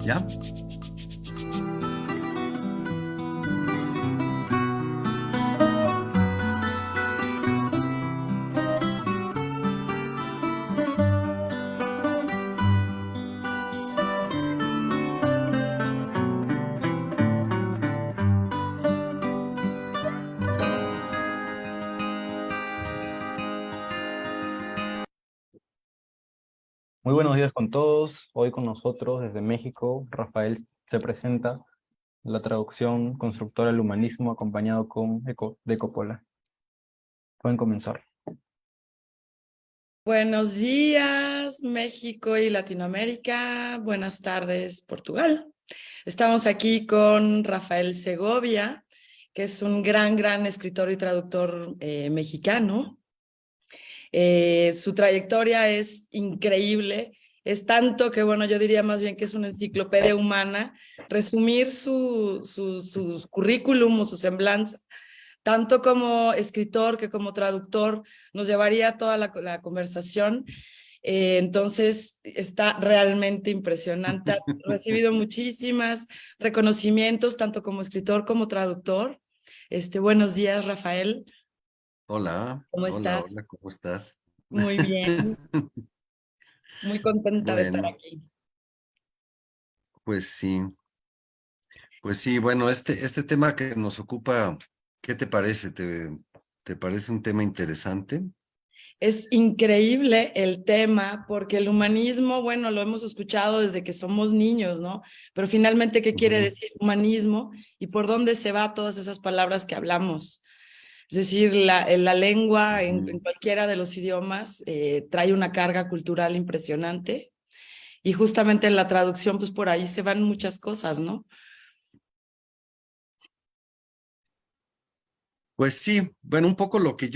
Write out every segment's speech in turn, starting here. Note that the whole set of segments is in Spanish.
¿Ya? Muy buenos días con todos. Hoy con nosotros desde México, Rafael se presenta la traducción constructora del humanismo acompañado de Coppola. Pueden comenzar. Buenos días, México y Latinoamérica. Buenas tardes, Portugal. Estamos aquí con Rafael Segovia, que es un gran escritor y traductor mexicano. Su trayectoria es increíble. Es tanto que, bueno, yo diría más bien que es una enciclopedia humana. Resumir su currículum o su semblanza tanto como escritor que como traductor, nos llevaría toda la conversación. Entonces, está realmente impresionante. Ha recibido muchísimas reconocimientos, tanto como escritor como traductor. Buenos días, Rafael. Hola, ¿Cómo hola, estás? hola, ¿cómo estás? Muy bien, muy contenta de estar Bueno, aquí. pues sí, bueno, este tema que nos ocupa, ¿qué te parece? ¿Te parece un tema interesante? Es increíble el tema porque el humanismo, bueno, lo hemos escuchado desde que somos niños, ¿no? Pero finalmente, ¿qué quiere Ujú, decir humanismo y por dónde se va todas esas palabras que hablamos? Es decir, la lengua en ujú. cualquiera de los idiomas trae una carga cultural impresionante y justamente en la traducción, pues por ahí se van muchas cosas, ¿no? Pues sí, bueno, un poco lo que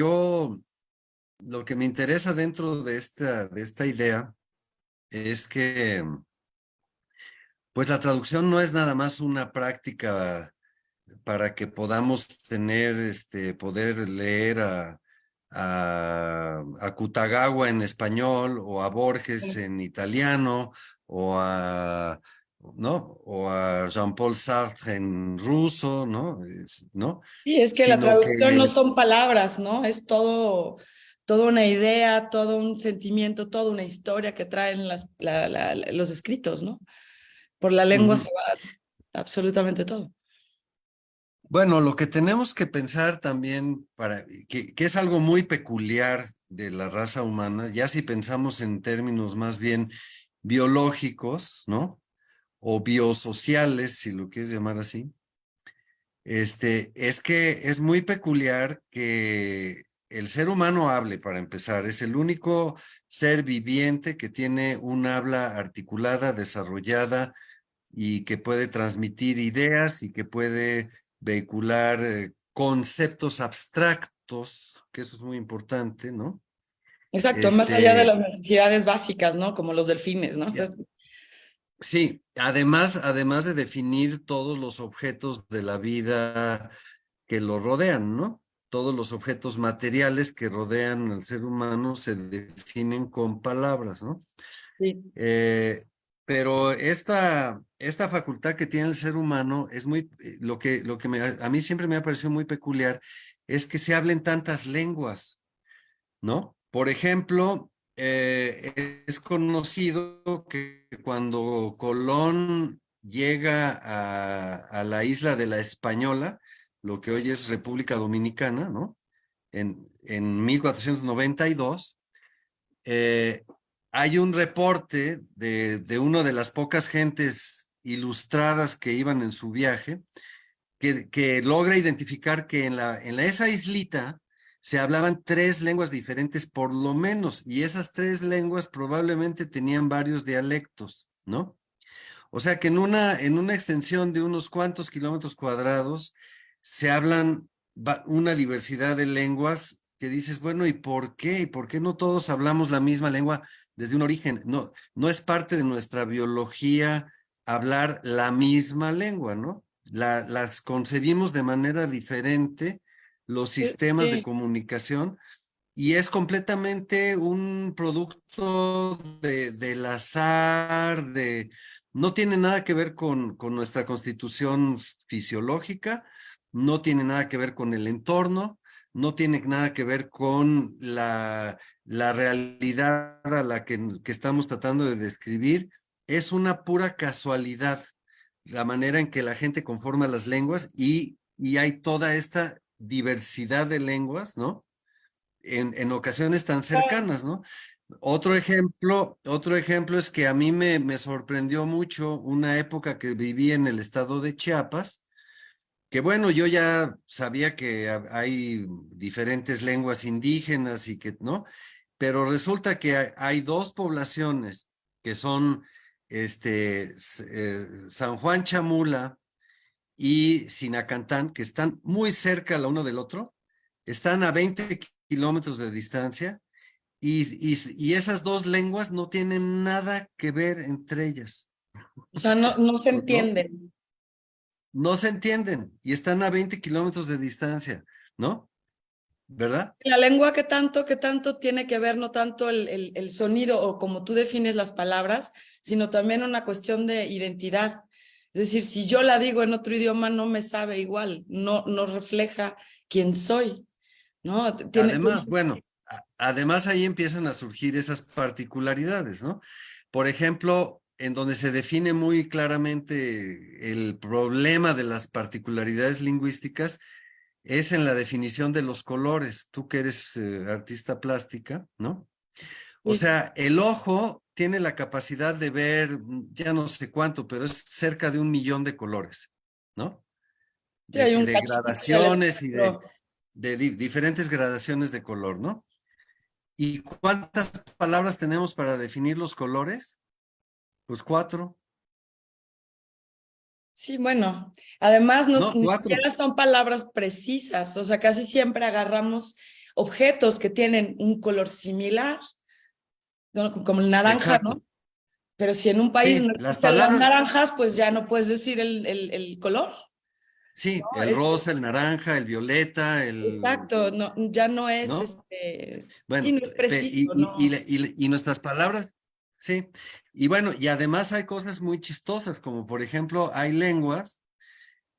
me interesa dentro de esta idea es que, pues la traducción no es nada más una práctica para que podamos tener, poder leer a Kutagawa en español o a Borges en italiano o ¿no? O a Jean-Paul Sartre en ruso, ¿no? ¿No? Sí, es que la Sino traducción no que, son palabras, ¿no? Es todo, toda una idea, todo un sentimiento, toda una historia que traen los escritos, ¿no? Por la lengua ujú. se va absolutamente todo. Bueno, lo que tenemos que pensar también que es algo muy peculiar de la raza humana, ya si pensamos en términos más bien biológicos, ¿no? O biosociales, si lo quieres llamar así, es que es muy peculiar que el ser humano hable, para empezar. Es el único ser viviente que tiene un habla articulada, desarrollada y que puede transmitir ideas y que puede vehicular conceptos abstractos, que eso es muy importante, ¿no? Exacto, más allá de Este, las necesidades básicas, ¿no? Como los delfines, ¿no? O sea, Sí, además de definir todos los objetos de la vida que lo rodean, ¿no? Todos los objetos materiales que rodean al ser humano se definen con palabras, ¿no? sí. Eh, pero esta facultad que tiene el ser humano es lo que a mí siempre me ha parecido muy peculiar es que se hablen tantas lenguas, ¿no? Por ejemplo, es conocido que cuando Colón llega a la isla de la Española, lo que hoy es República Dominicana, ¿no? En 1492, eh, hay un reporte de una de las pocas gentes ilustradas que iban en su viaje, que logra identificar que en esa islita se hablaban tres lenguas diferentes por lo menos, y esas tres lenguas probablemente tenían varios dialectos, ¿no? O sea que en una extensión de unos cuantos kilómetros cuadrados se hablan una diversidad de lenguas que dices, bueno, ¿y por qué? ¿Y por qué no todos hablamos la misma lengua desde un origen? No, no es parte de nuestra biología hablar la misma lengua, ¿no? Las concebimos de manera diferente, los sistemas de Sí. comunicación, y es completamente un producto del azar, no tiene nada que ver con nuestra constitución fisiológica, no tiene nada que ver con el entorno, no tiene nada que ver con la realidad a la que estamos tratando de describir. Es una pura casualidad la manera en que la gente conforma las lenguas y hay toda esta diversidad de lenguas, ¿no? En ocasiones tan cercanas, ¿no? Otro ejemplo es que a mí me sorprendió mucho una época que viví en el estado de Chiapas, que bueno, yo ya sabía que hay diferentes lenguas indígenas y que, ¿no? Pero resulta que hay dos poblaciones que son San Juan Chamula y Sinacantán, que están muy cerca la uno del otro, están a 20 kilómetros de distancia y esas dos lenguas no tienen nada que ver entre ellas, O sea, no se ¿no? entienden. No se entienden y están a 20 kilómetros de distancia, ¿no? ¿Verdad? La lengua que tanto tiene que ver, no tanto el sonido o como tú defines las palabras, sino también una cuestión de identidad. Es decir, si yo la digo en otro idioma, no me sabe igual, no refleja quién soy, ¿no? Además, bueno, además ahí empiezan a surgir esas particularidades, ¿no? Por ejemplo, en donde se define muy claramente el problema de las particularidades lingüísticas es en la definición de los colores. Tú que eres artista plástica, ¿no? O Sí, sea, el ojo tiene la capacidad de ver, ya no sé cuánto, pero es cerca de 1 millón de colores, ¿no? sí, hay un De cachito del gradaciones y espectro. de diferentes gradaciones de color, ¿no? ¿Y cuántas palabras tenemos para definir los colores? Pues 4, Sí, bueno, además no, ni 4, siquiera son palabras precisas, o sea, casi siempre agarramos objetos que tienen un color similar, ¿no? Como el naranja, exacto. ¿no? Pero si en un país Sí, no las existen las palabras, naranjas, pues ya no puedes decir el color, sí, ¿no? el rosa, el naranja, el violeta, Exacto, no, ya no es, ¿no? sí, Bueno, no es preciso, ¿no? y nuestras palabras, sí. Y bueno, y además hay cosas muy chistosas, como por ejemplo, hay lenguas,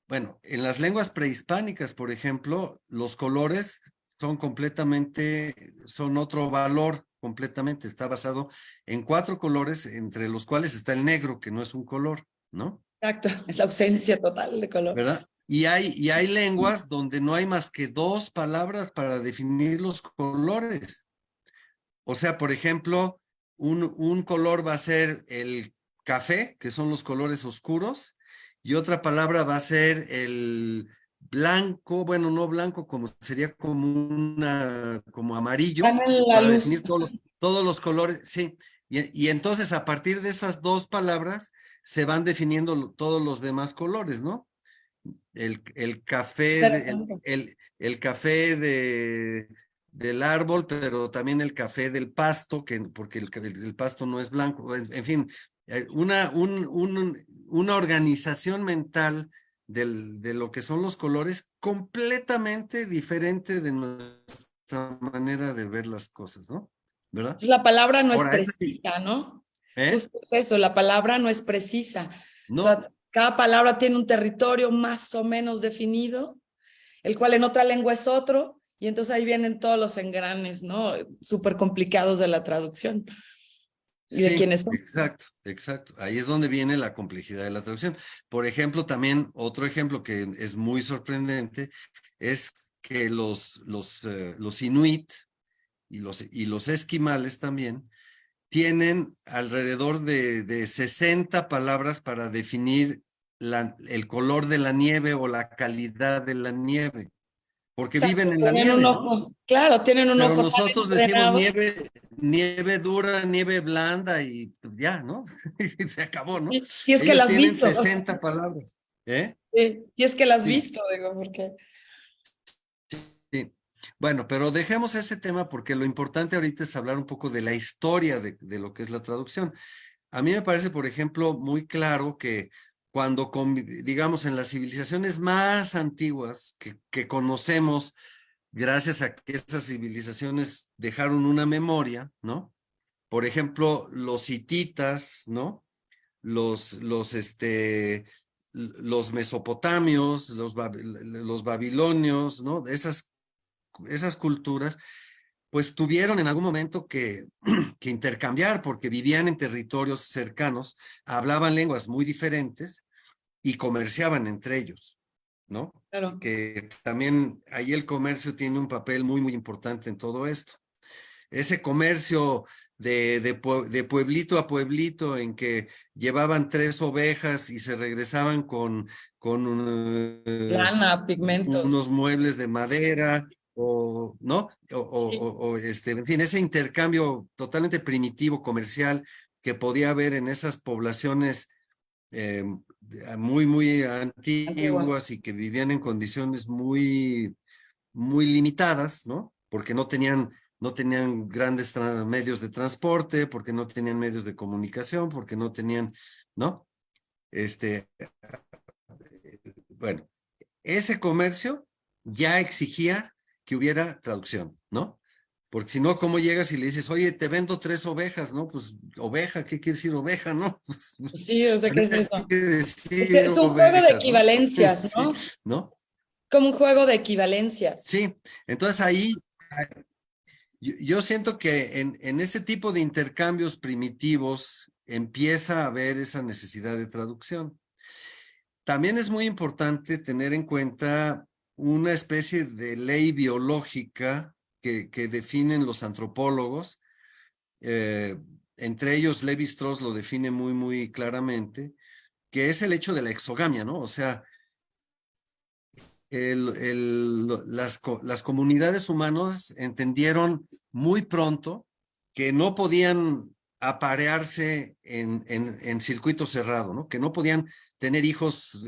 bueno, en las lenguas prehispánicas, por ejemplo, los colores son otro valor completamente, está basado en 4 colores, entre los cuales está el negro, que no es un color, ¿no? Exacto, es la ausencia total de color. ¿Verdad? Y hay lenguas donde no hay más que 2 palabras para definir los colores. O sea, por ejemplo, un color va a ser el café, que son los colores oscuros, y otra palabra va a ser el blanco, bueno, no blanco, como sería como amarillo, Dame la para luz. definir todos los colores, sí. Y entonces a partir de esas 2 palabras se van definiendo todos los demás colores, ¿no? El café, Interesante. el café del árbol, pero también el café del pasto, porque el pasto no es blanco, en fin, una organización mental de lo que son los colores completamente diferente de nuestra manera de ver las cosas, ¿no? ¿Verdad? Pues la palabra no es Ahora, es así, precisa, ¿no? ¿eh? Justo es eso, la palabra no es precisa. O No, sea, cada palabra tiene un territorio más o menos definido, el cual en otra lengua es otro, y entonces ahí vienen todos los engranes, ¿no? Súper complicados de la traducción y de sí, quiénes son. exacto, exacto. Ahí es donde viene la complejidad de la traducción. Por ejemplo, también otro ejemplo que es muy sorprendente es que los inuit y los esquimales también tienen alrededor de 60 palabras para definir el color de la nieve o la calidad de la nieve, porque Exacto, viven en la tienen un nieve, ¿no? ojo, claro, tienen un Pero ojo tan nosotros decimos entrenado. nieve dura, nieve blanda y pues ya, ¿no? Y se acabó, ¿no? Si es que Ellos las has tienen visto, 60 palabras, ¿eh? sí, si es que las has Sí, visto, digo, porque sí. Bueno, pero dejemos ese tema porque lo importante ahorita es hablar un poco de la historia de lo que es la traducción. A mí me parece, por ejemplo, muy claro que digamos, en las civilizaciones más antiguas que conocemos, gracias a que esas civilizaciones dejaron una memoria, ¿no? Por ejemplo, los hititas, ¿no? Los mesopotamios, los babilonios, ¿no? Esas culturas, pues tuvieron en algún momento que intercambiar porque vivían en territorios cercanos, hablaban lenguas muy diferentes y comerciaban entre ellos, ¿no? Claro. Que también ahí el comercio tiene un papel muy, muy importante en todo esto. Ese comercio de pueblito a pueblito en que llevaban 3 ovejas y se regresaban con Lana, pigmentos. unos muebles de madera o, ¿no? Sí. En fin, ese intercambio totalmente primitivo comercial que podía haber en esas poblaciones muy, muy Antigua. antiguas y que vivían en condiciones muy, muy limitadas, ¿no? Porque no tenían grandes medios de transporte, porque no tenían medios de comunicación, porque no tenían, ¿no? Bueno, ese comercio ya exigía que hubiera traducción, ¿no? Porque si no, ¿cómo llegas y le dices, oye, te vendo 3 ovejas, ¿no? Pues oveja, ¿qué quiere decir oveja, no? Pues, Sí, o sea, ¿qué es habría eso? que Es, decir es un juego de ovejas, ¿no? equivalencias, Sí, ¿no? ¿no? Como un juego de equivalencias. Sí, entonces ahí yo siento que en ese tipo de intercambios primitivos empieza a haber esa necesidad de traducción. También es muy importante tener en cuenta una especie de ley biológica que definen los antropólogos. eh, Entre ellos, Lévi-Strauss lo define muy, muy claramente, que es el hecho de la exogamia, ¿no? O sea, las comunidades humanas entendieron muy pronto que no podían aparearse en circuito cerrado, ¿no? Que no podían tener hijos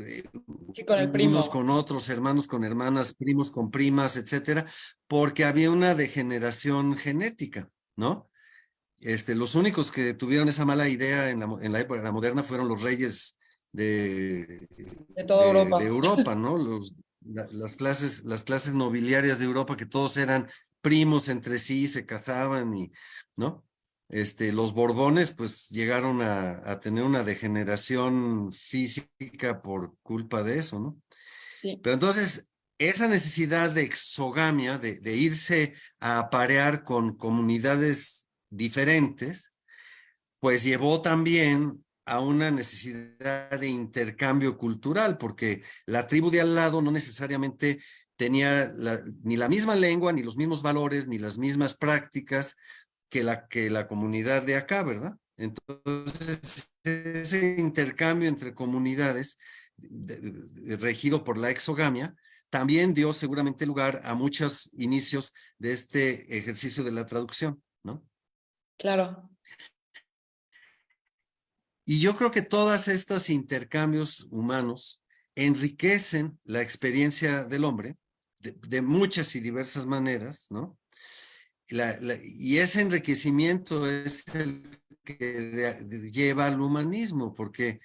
Sí, con el unos primo. con otros, hermanos con hermanas, primos con primas, etcétera, porque había una degeneración genética, ¿no? Los únicos que tuvieron esa mala idea en la época moderna fueron los reyes de, De toda de Europa. Europa, ¿no? Las clases nobiliarias de Europa, que todos eran primos entre sí, se casaban y, ¿no? Los Borbones, pues llegaron a tener una degeneración física por culpa de eso, ¿no? Sí, Pero entonces, esa necesidad de exogamia, de irse a aparear con comunidades diferentes, pues llevó también a una necesidad de intercambio cultural, porque la tribu de al lado no necesariamente tenía ni la misma lengua, ni los mismos valores, ni las mismas prácticas que la comunidad de acá, ¿verdad? Entonces, ese intercambio entre comunidades regido por la exogamia también dio seguramente lugar a muchos inicios de este ejercicio de la traducción, ¿no? claro. Y yo creo que todos estos intercambios humanos enriquecen la experiencia del hombre de muchas y diversas maneras, ¿no? Y ese enriquecimiento es el que lleva al humanismo, porque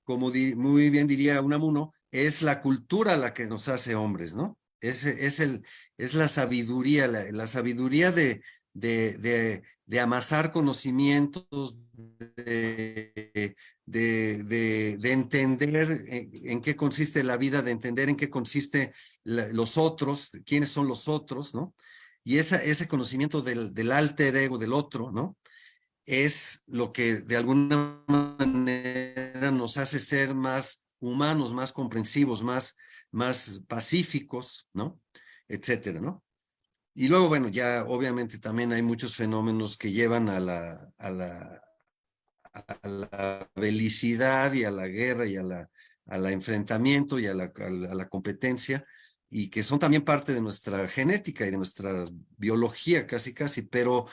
como muy bien diría Unamuno, es la cultura la que nos hace hombres, ¿no? Es la sabiduría, la sabiduría de amasar conocimientos, de entender en qué consiste la vida, de entender en qué consiste los otros, quiénes son los otros, ¿no? Y ese conocimiento del alter ego, del otro, ¿no? Es lo que de alguna manera nos hace ser más humanos, más comprensivos, más pacíficos, ¿no? Etcétera, ¿no? Y luego, bueno, ya obviamente también hay muchos fenómenos que llevan a la belicidad y a la guerra y a la enfrentamiento y a la competencia, y que son también parte de nuestra genética y de nuestra biología casi, casi, pero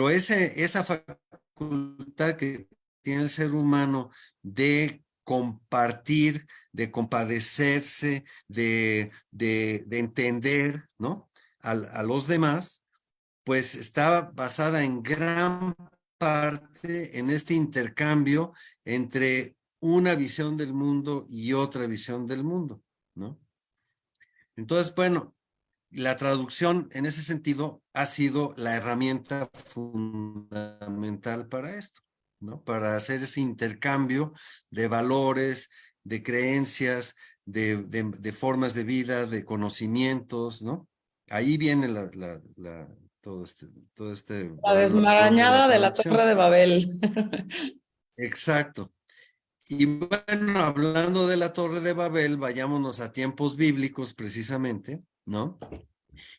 esa facultad que tiene el ser humano de compartir, de compadecerse, de entender, ¿no? A los demás, pues está basada en gran parte en este intercambio entre una visión del mundo y otra visión del mundo, ¿no? Entonces, bueno, la traducción en ese sentido ha sido la herramienta fundamental para esto, ¿no? Para hacer ese intercambio de valores, de creencias, de formas de vida, de conocimientos, ¿no? Ahí viene todo este La valor de la desmarañada de la traducción. Torre de Babel. Exacto. Y bueno, hablando de la Torre de Babel, vayámonos a tiempos bíblicos precisamente, ¿no?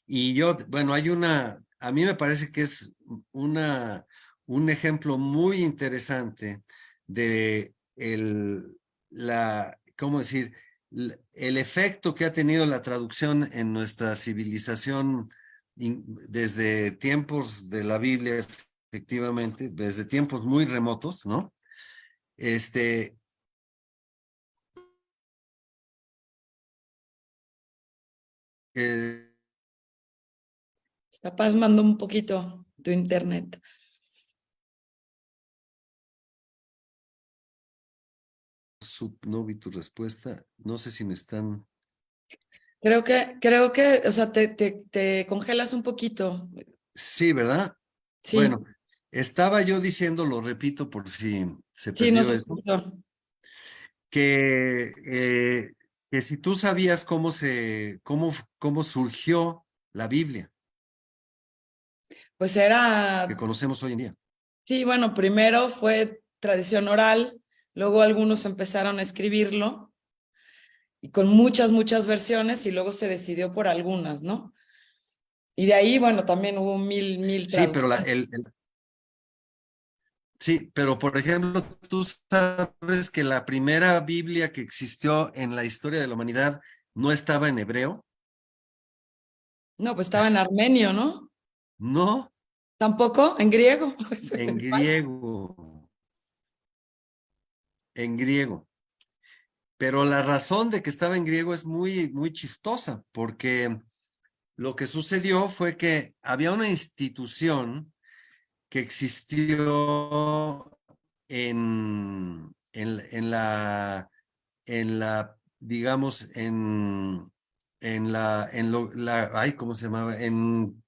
Y yo, bueno, a mí me parece que es un ejemplo muy interesante de ¿cómo decir? El efecto que ha tenido la traducción en nuestra civilización desde tiempos de la Biblia, efectivamente, desde tiempos muy remotos, ¿no? Este, eh, Está pasmando un poquito tu internet. no vi tu respuesta. No sé si me están. Creo que, o sea, te congelas un poquito. Sí, ¿verdad? Sí, Bueno, estaba yo diciendo, lo repito por si se sí, no perdió se eso, escuchó. que, que si tú sabías cómo surgió la Biblia Pues que era, conocemos hoy en día. sí, bueno, primero fue tradición oral, luego algunos empezaron a escribirlo y con muchas, muchas versiones y luego se decidió por algunas, ¿no? Y de ahí, bueno, también hubo mil Sí, pero traducciones. sí, pero por ejemplo, tú sabes que la primera Biblia que existió en la historia de la humanidad no estaba en hebreo. No, pues estaba en armenio, ¿no? No, Tampoco, en griego. en griego, en griego. Pero la razón de que estaba en griego es muy, muy chistosa, porque lo que sucedió fue que había una institución que existió digamos, ay, ¿cómo se llamaba? En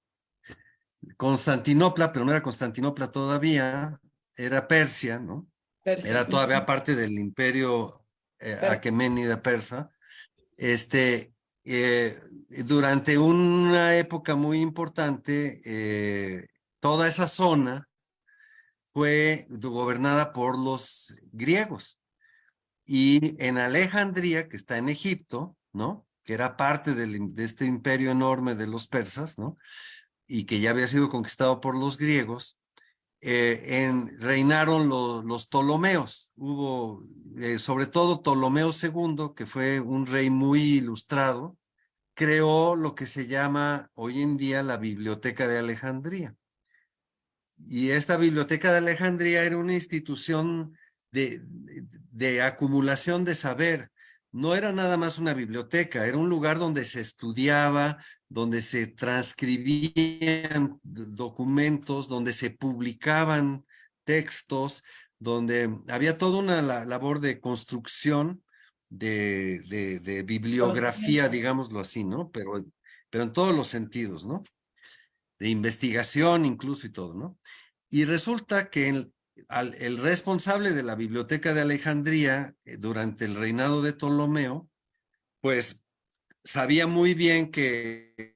Constantinopla, pero no era Constantinopla todavía, era Persia, ¿no? Persia. Era todavía parte del imperio aqueménida persa. Este, eh, durante una época muy importante, toda esa zona fue gobernada por los griegos. Y en Alejandría, que está en Egipto, ¿no? Que era parte de este imperio enorme de los persas, ¿no? Y que ya había sido conquistado por los griegos, reinaron los Ptolomeos. Hubo, sobre todo Ptolomeo II, que fue un rey muy ilustrado, creó lo que se llama hoy en día la Biblioteca de Alejandría. Y esta Biblioteca de Alejandría era una institución de acumulación de saber. No era nada más una biblioteca, era un lugar donde se estudiaba, donde se transcribían documentos, donde se publicaban textos, donde había toda una labor de construcción de bibliografía, Conocimiento. digámoslo así, ¿no? Pero en todos los sentidos, ¿no? De investigación incluso y todo, ¿no? Y resulta que el responsable de la Biblioteca de Alejandría durante el reinado de Ptolomeo, pues sabía muy bien que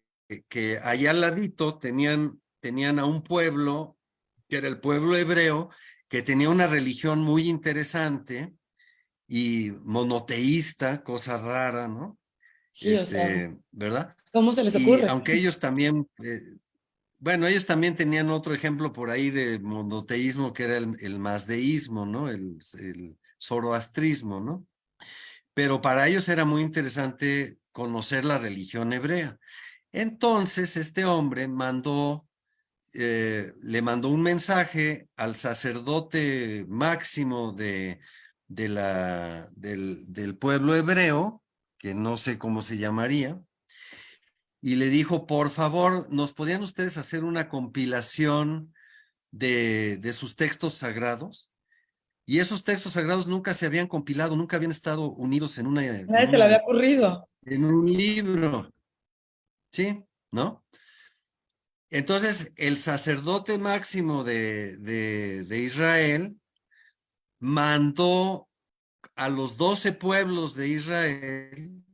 allá al ladito tenían a un pueblo, que era el pueblo hebreo, que tenía una religión muy interesante y monoteísta, cosa rara, ¿no? Sí, o sea, ¿Verdad? ¿cómo se les Y ocurre? aunque ellos también bueno, ellos también tenían otro ejemplo por ahí de monoteísmo que era el mazdeísmo, ¿no? El zoroastrismo, ¿no? Pero para ellos era muy interesante conocer la religión hebrea. Entonces, este hombre le mandó un mensaje al sacerdote máximo del pueblo hebreo, que no sé cómo se llamaría, y le dijo, por favor, ¿nos podrían ustedes hacer una compilación de sus textos sagrados? Y esos textos sagrados nunca se habían compilado, nunca habían estado unidos Nadie se le había ocurrido. en un libro, ¿sí? ¿no? Entonces, el sacerdote máximo de Israel mandó a los 12 pueblos de Israel,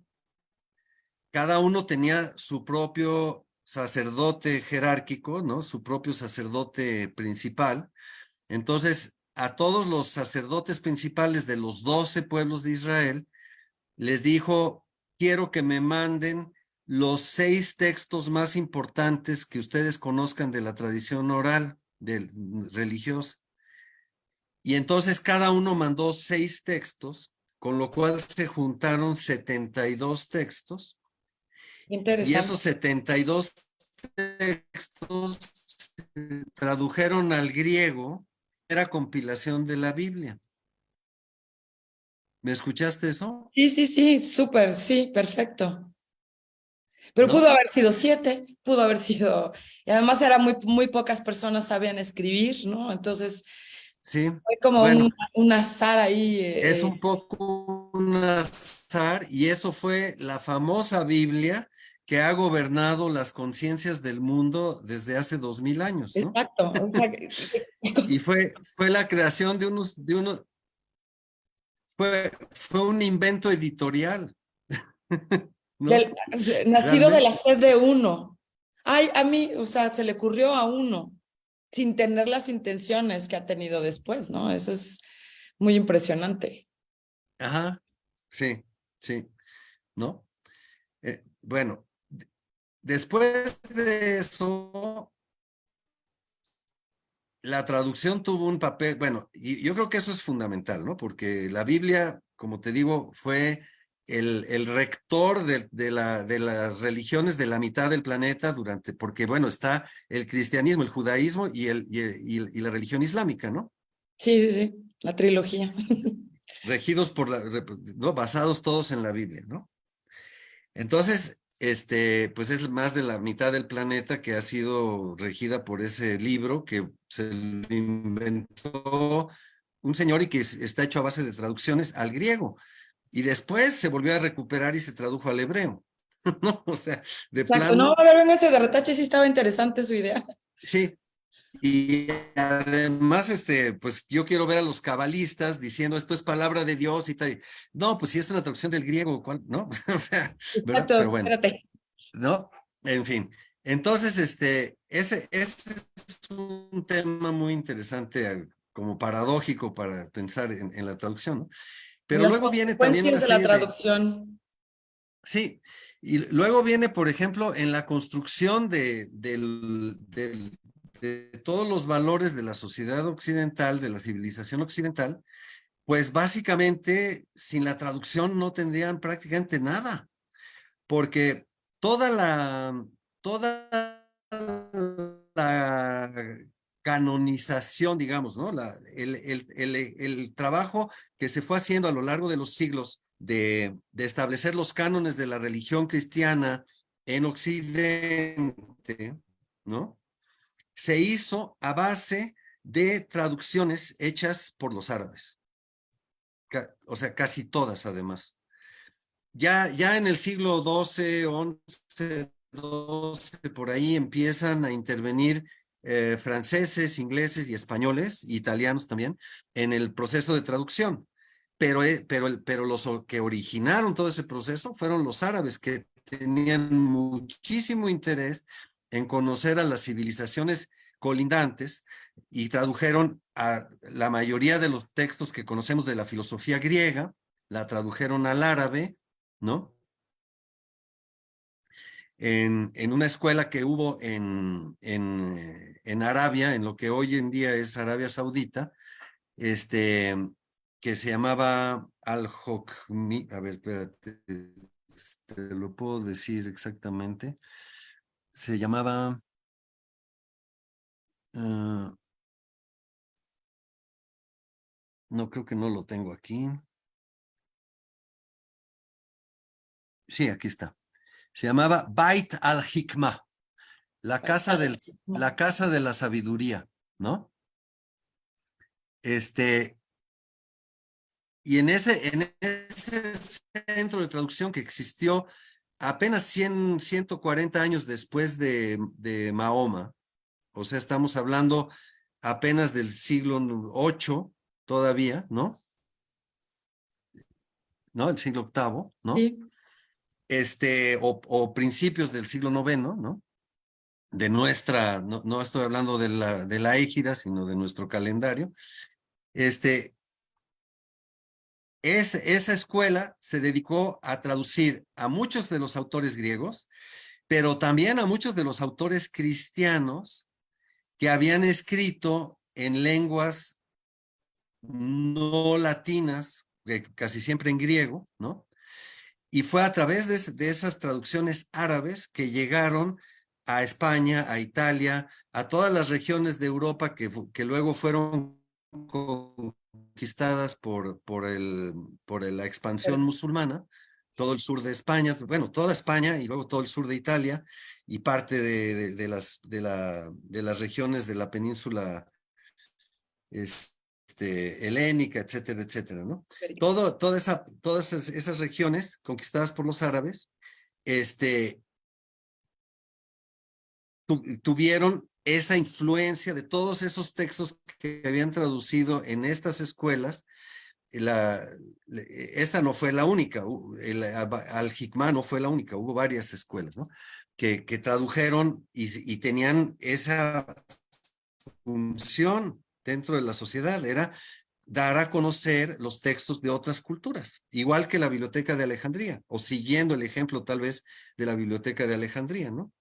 cada uno tenía su propio sacerdote jerárquico, ¿no? Su propio sacerdote principal. Entonces, a todos los sacerdotes principales de los 12 pueblos de Israel, les dijo, quiero que me manden los 6 textos más importantes que ustedes conozcan de la tradición oral religiosa. Y entonces cada uno mandó 6 textos, con lo cual se juntaron 72 textos, y Interesante. esos 72 textos se tradujeron al griego, era compilación de la Biblia. ¿Me escuchaste eso? Sí, sí, sí, súper, sí, perfecto. Pero pudo ¿No? haber sido 7, pudo haber sido, y además era muy pocas personas sabían escribir, ¿no? Entonces Sí. fue como Bueno, un azar ahí. es un poco un azar, y eso fue la famosa Biblia que ha gobernado las conciencias del mundo desde hace 2000 años, ¿no? Exacto. O sea, Y fue la creación fue un invento editorial, ¿no? nacido de la Realmente. sed de uno. Ay, a mí, o sea, se le ocurrió a uno, sin tener las intenciones que ha tenido después, ¿no? Eso es muy impresionante. Ajá, sí, sí, ¿no? Bueno, después de eso, la traducción tuvo un papel, bueno, y yo creo que eso es fundamental, ¿no? Porque la Biblia, como te digo, fue el rector de las religiones de la mitad del planeta porque bueno, está el cristianismo, el judaísmo y la religión islámica, ¿no? Sí, sí, sí, la trilogía. Regidos ¿no? Basados todos en la Biblia, ¿no? Entonces, pues es más de la mitad del planeta que ha sido regida por ese libro que se lo inventó un señor y que está hecho a base de traducciones al griego. Y después se volvió a recuperar y se tradujo al hebreo. ¿No? O sea, de Exacto, no, plano, a ver, en ese de retache sí estaba interesante su idea. sí. Y además, pues yo quiero ver a los cabalistas diciendo esto es palabra de Dios y tal. No, pues si es una traducción del griego, ¿cuál? ¿No? O sea, ¿verdad? Exacto, Pero bueno. espérate. ¿No? En fin. Entonces, ese es un tema muy interesante, como paradójico para pensar en la traducción, ¿no? Y Pero las luego viene también una consecuencias de la serie traducción. sí, y luego viene, por ejemplo, en la construcción de todos los valores de la sociedad occidental, de la civilización occidental, pues básicamente sin la traducción no tendrían prácticamente nada, porque toda toda la canonización, digamos, ¿no? El trabajo que se fue haciendo a lo largo de los siglos de establecer los cánones de la religión cristiana en Occidente, ¿no? Se hizo a base de traducciones hechas por los árabes. O sea, casi todas además. Ya en el siglo XII, XI, XII, por ahí empiezan a intervenir franceses, ingleses y españoles, y italianos también, en el proceso de traducción. Pero los que originaron todo ese proceso fueron los árabes, que tenían muchísimo interés en conocer a las civilizaciones colindantes y tradujeron a la mayoría de los textos que conocemos de la filosofía griega, la tradujeron al árabe, ¿no? En una escuela que hubo en Arabia, en lo que hoy en día es Arabia Saudita, que se llamaba Al-Hokmi, a ver, espérate, te lo puedo decir exactamente, se llamaba, no creo que no lo tengo aquí, sí, aquí está, se llamaba Bait al-Hikmah, la casa de la sabiduría, ¿no? Y en ese centro de traducción que existió apenas 140 años después de Mahoma. O sea, estamos hablando apenas del siglo VIII todavía, ¿no? ¿No? El siglo VIII, ¿no? Sí. O principios del siglo IX, ¿no? De nuestra, no estoy hablando de la égira, sino de nuestro calendario. Esa escuela se dedicó a traducir a muchos de los autores griegos, pero también a muchos de los autores cristianos que habían escrito en lenguas no latinas, casi siempre en griego, ¿no? Y fue a través de esas traducciones árabes que llegaron a España, a Italia, a todas las regiones de Europa que luego fueron conquistadas por la expansión musulmana, todo el sur de España, bueno, toda España y luego todo el sur de Italia y parte de las regiones de la península helénica, etcétera, etcétera, ¿no? Todas esas regiones conquistadas por los árabes, tuvieron esa influencia de todos esos textos que habían traducido en estas escuelas. Esta no fue la única, Al-Hikmah no fue la única, hubo varias escuelas, ¿no? Que tradujeron y tenían esa función dentro de la sociedad, era dar a conocer los textos de otras culturas, igual que la Biblioteca de Alejandría, o siguiendo el ejemplo tal vez de la Biblioteca de Alejandría, ¿no?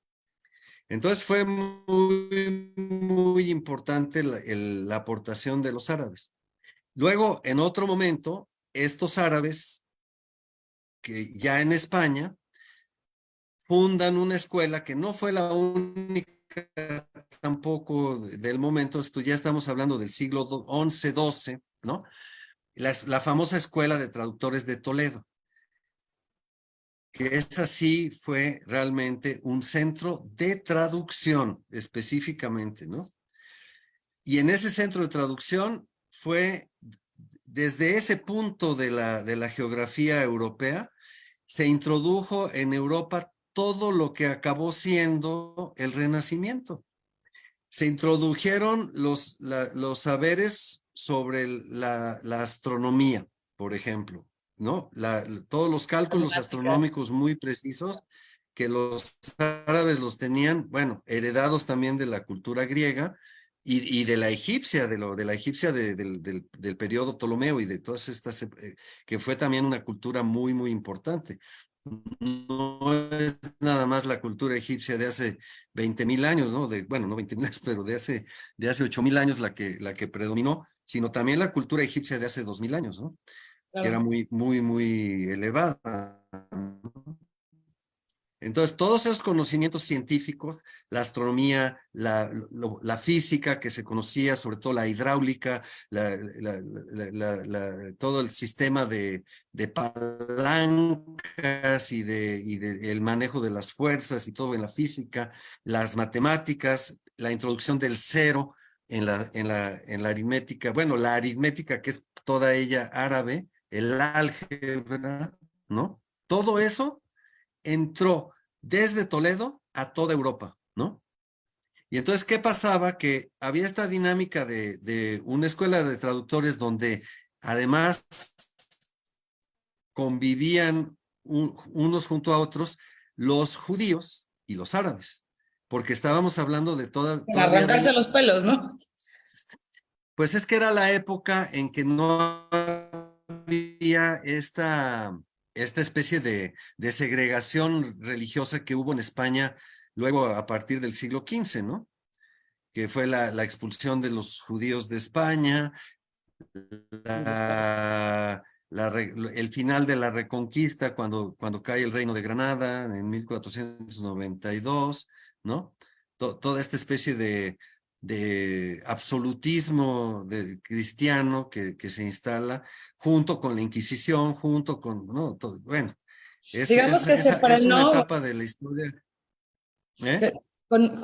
Entonces fue muy importante la aportación de los árabes. Luego, en otro momento, estos árabes, que ya en España, fundan una escuela que no fue la única tampoco del momento, esto ya estamos hablando del siglo XI, XII, ¿no? La famosa Escuela de Traductores de Toledo, que esa sí fue realmente un centro de traducción específicamente, ¿no? Y en ese centro de traducción fue, desde ese punto de la geografía europea, se introdujo en Europa todo lo que acabó siendo el Renacimiento. Se introdujeron los saberes sobre la astronomía, por ejemplo, ¿no? Todos los cálculos astronómicos muy precisos que los árabes los tenían, bueno, heredados también de la cultura griega y de la egipcia, de la egipcia del periodo Ptolomeo y de todas estas, que fue también una cultura muy, muy importante. No es nada más la cultura egipcia de hace 20,000 años, ¿no? Bueno, no 20,000 años, pero de hace 8,000 años la que predominó, sino también la cultura egipcia de hace 2,000 años, ¿no? Claro. Que era muy, muy, muy elevada, ¿no? Entonces, todos esos conocimientos científicos, la astronomía, la física que se conocía, sobre todo la hidráulica, todo el sistema de palancas y el manejo de las fuerzas y todo en la física, las matemáticas, la introducción del cero en la aritmética, bueno, la aritmética que es toda ella árabe, el álgebra, ¿no? Todo eso entró desde Toledo a toda Europa, ¿no? Y entonces, ¿qué pasaba? Que había esta dinámica de una escuela de traductores donde además convivían unos junto a otros los judíos y los árabes, porque estábamos hablando de En arrancarse los pelos, ¿no? Pues es que era la época en que no había esta especie de segregación religiosa que hubo en España luego a partir del siglo XV, ¿no? Que fue la expulsión de los judíos de España, el final de la Reconquista cuando cae el Reino de Granada en 1492, ¿no? Toda esta especie de absolutismo cristiano que se instala junto con la Inquisición, junto con, ¿no? Bueno, Digamos que se es una frenó etapa de la historia. ¿Eh?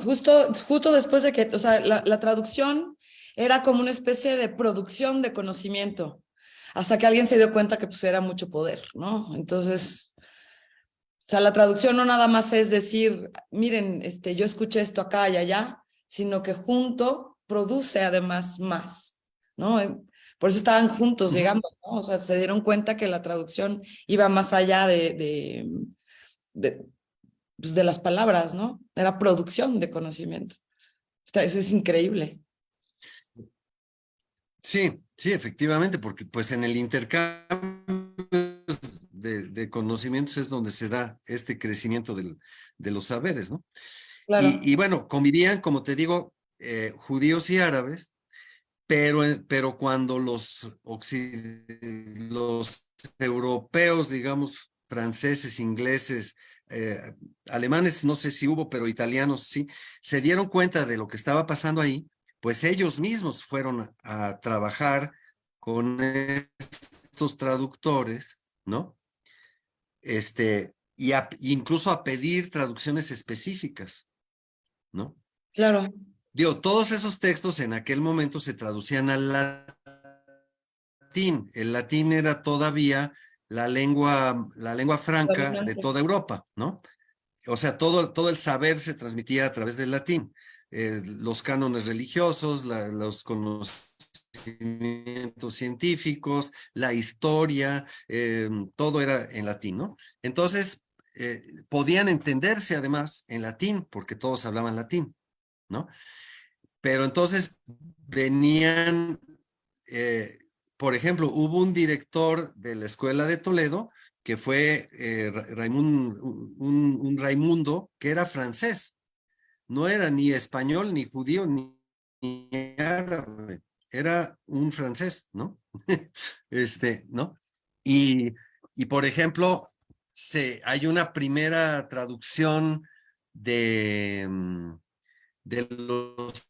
justo después de que, o sea, la traducción era como una especie de producción de conocimiento, hasta que alguien se dio cuenta que pues era mucho poder, ¿no? Entonces, sea, la traducción no nada más es decir, miren, yo escuché esto acá y allá, sino que junto produce además más, ¿no? Por eso estaban juntos, digamos, ¿no? O sea, se dieron cuenta que la traducción iba más allá de, pues de las palabras, ¿no? Era producción de conocimiento. Eso es increíble. Sí, sí, efectivamente, porque pues en el intercambio de conocimientos es donde se da este crecimiento de los saberes, ¿no? Claro. Y bueno, convivían, como te digo, judíos y árabes, pero cuando los europeos, digamos, franceses, ingleses, alemanes, no sé si hubo, pero italianos sí, se dieron cuenta de lo que estaba pasando ahí, pues ellos mismos fueron a trabajar con estos traductores, ¿no? Incluso a pedir traducciones específicas, ¿no? Claro. Digo, todos esos textos en aquel momento se traducían al latín. El latín era todavía la lengua franca de Dominante. toda Europa, ¿no? O sea, todo el saber se transmitía a través del latín. Los cánones religiosos, los conocimientos científicos, la historia, todo era en latín, ¿no? Entonces, podían entenderse además en latín, porque todos hablaban latín, ¿no? Pero entonces venían, por ejemplo, hubo un director de la Escuela de Toledo que fue un Raimundo, que era francés. No era ni español, ni judío, ni árabe. Era un francés, ¿no? ¿No? Y, y por ejemplo, hay una primera traducción de los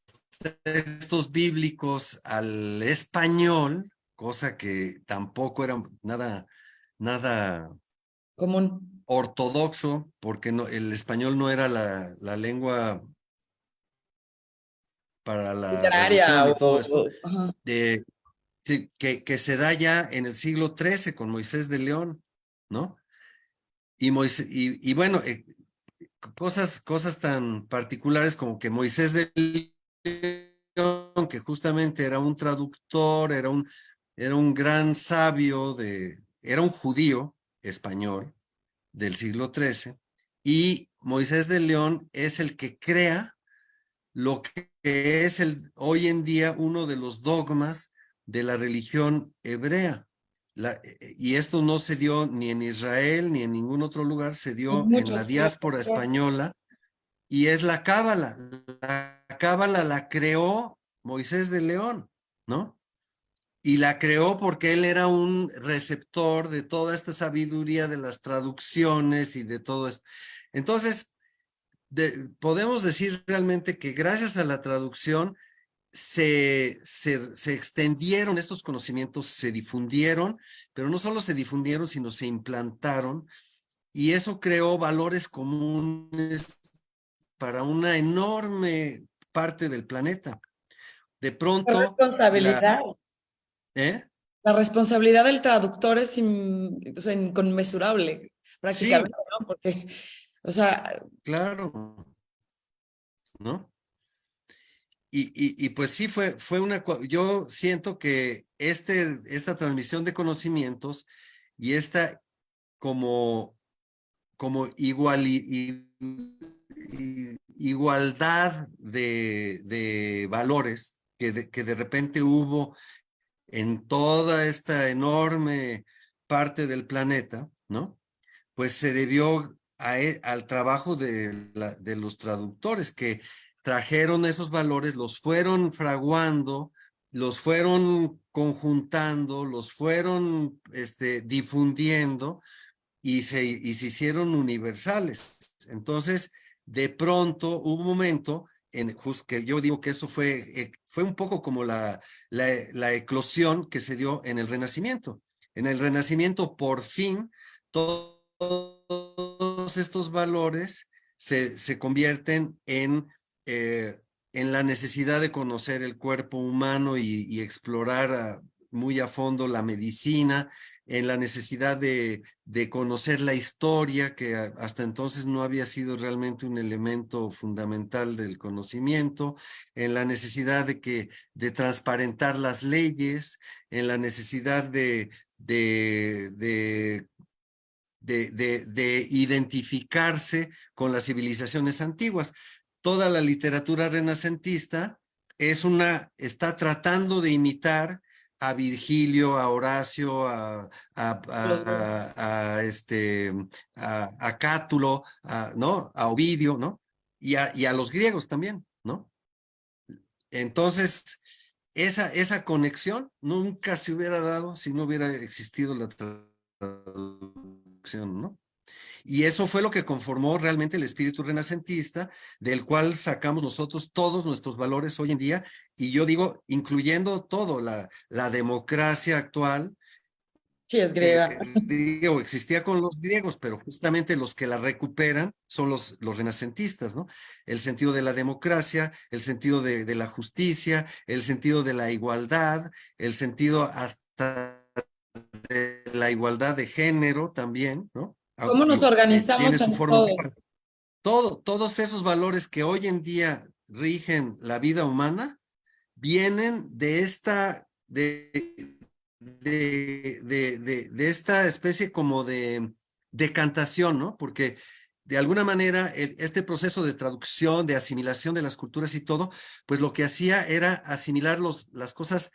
textos bíblicos al español, cosa que tampoco era nada Común. ortodoxo, porque el español no era la lengua para la Literaria religión y todo esto, ajá. que se da ya en el siglo XIII con Moisés de León, ¿no? Y bueno, cosas tan particulares como que Moisés de León, que justamente era un traductor, era un gran sabio, era un judío español del siglo XIII, y Moisés de León es el que crea lo que es hoy en día uno de los dogmas de la religión hebrea. Y esto no se dio ni en Israel ni en ningún otro lugar, se dio en la Muchos. diáspora española, y es la Cábala. La Cábala la creó Moisés de León, ¿no? Y la creó porque él era un receptor de toda esta sabiduría de las traducciones y de todo esto. Entonces, podemos decir realmente que gracias a la traducción se extendieron estos conocimientos, se difundieron, pero no solo se difundieron, sino se implantaron, y eso creó valores comunes para una enorme parte del planeta. De La pronto, responsabilidad. ¿eh? La responsabilidad del traductor es o sea, inconmensurable, Sí, prácticamente, ¿no? Porque, o sea, claro, ¿no? Y pues sí, fue yo siento que esta transmisión de conocimientos y esta como, como igualdad de valores que de repente hubo en toda esta enorme parte del planeta, ¿no? Pues se debió al trabajo de los traductores que trajeron esos valores, los fueron fraguando, los fueron conjuntando, los fueron difundiendo y se hicieron universales. Entonces, de pronto hubo un momento que yo digo que eso fue un poco como la eclosión que se dio en el Renacimiento. En el Renacimiento, por fin, todos estos valores se convierten en la necesidad de conocer el cuerpo humano y explorar muy a fondo la medicina, en la necesidad de conocer la historia, que hasta entonces no había sido realmente un elemento fundamental del conocimiento, en la necesidad de transparentar las leyes, en la necesidad de identificarse con las civilizaciones antiguas. Toda la literatura renacentista está tratando de imitar a Virgilio, a Horacio, a Cátulo, ¿no? A Ovidio, ¿no? Y a los griegos también, ¿no? Entonces, esa conexión nunca se hubiera dado si no hubiera existido la traducción, ¿no? Y eso fue lo que conformó realmente el espíritu renacentista, del cual sacamos nosotros todos nuestros valores hoy en día, y yo digo, incluyendo todo, la democracia actual, Sí, es griega. digo, existía con los griegos, pero justamente los que la recuperan son los renacentistas, ¿no? El sentido de la democracia, el sentido de la justicia, el sentido de la igualdad, el sentido hasta de la igualdad de género también, ¿no? ¿Cómo nos Digo, tiene organizamos su en forma. Todos esos valores que hoy en día rigen la vida humana vienen de esta especie como de decantación, ¿no? Porque de alguna manera este proceso de traducción, de asimilación de las culturas y todo, pues lo que hacía era asimilar las cosas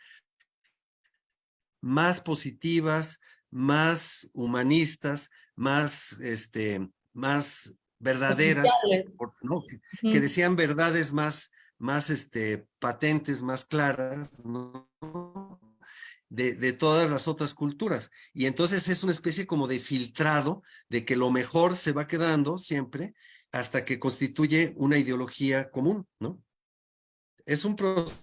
más positivas, más humanistas, más verdaderas, Esenciales. ¿no? Que Ujú. decían verdades más patentes, más claras, ¿no? De todas las otras culturas. Y entonces es una especie como de filtrado de que lo mejor se va quedando siempre hasta que constituye una ideología común, ¿no? Es un proceso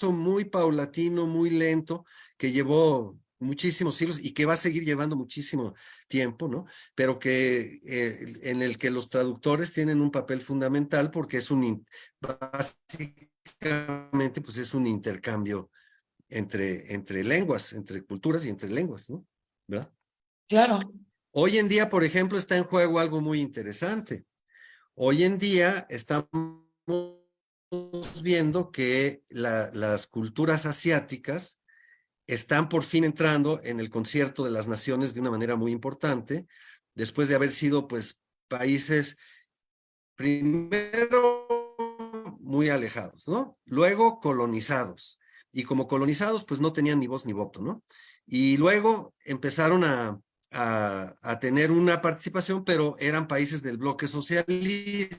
muy paulatino, muy lento, que llevó muchísimos siglos y que va a seguir llevando muchísimo tiempo, ¿no? Pero que en el que los traductores tienen un papel fundamental porque básicamente pues es un intercambio entre lenguas, entre culturas y entre lenguas, ¿no? ¿Verdad? Claro. Hoy en día, por ejemplo, está en juego algo muy interesante. Hoy en día estamos viendo que las culturas asiáticas están por fin entrando en el concierto de las naciones de una manera muy importante, después de haber sido, pues, países primero muy alejados, ¿no? Luego colonizados. Y como colonizados, pues no tenían ni voz ni voto, ¿no? Y luego empezaron a tener una participación, pero eran países del bloque socialista,